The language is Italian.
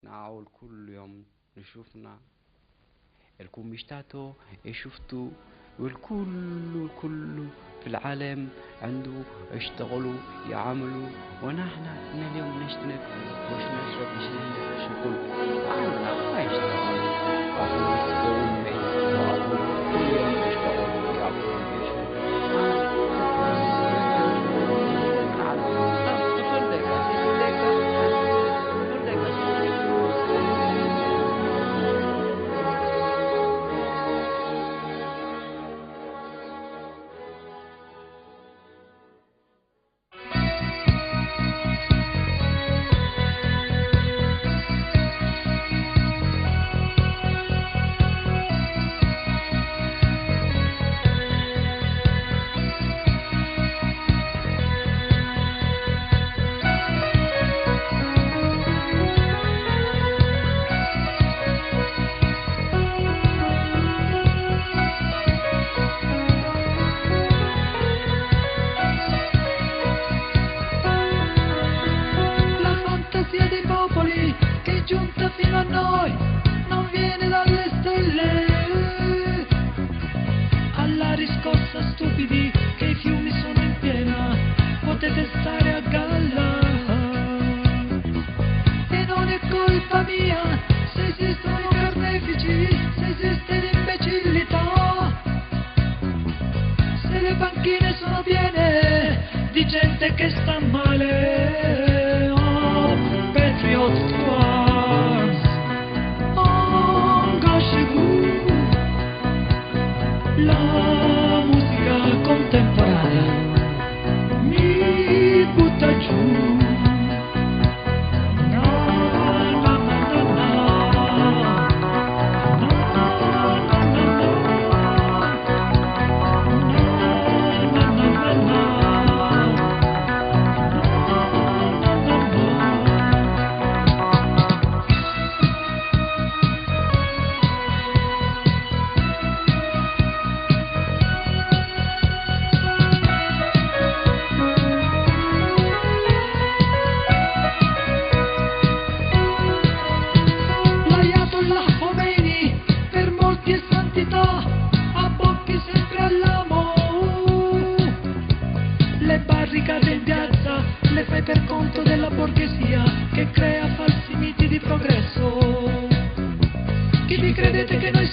نحاول كل يوم نشوفنا الكمبيوتر يشوفتوا والكل في العالم عنده يشتغلوا يعملوا ونحن من اليوم نشترك وش نشرب شغل ما يشتغل أخذ أمي وأخذ كل يوم يشتغل يعملوا giunta fino a noi, non viene dalle stelle. Alla riscossa stupidi che i fiumi sono in piena, potete stare a galla. E non è colpa mia se esistono i carnefici, se esiste l'imbecillità, se le panchine sono piene di gente che sta male. Oh, Patriot Twice, oh, gosh, la musica contemporanea mi butta giù. Le barricate in piazza le fai per conto della borghesia che crea falsi miti di progresso. Chi vi credete che noi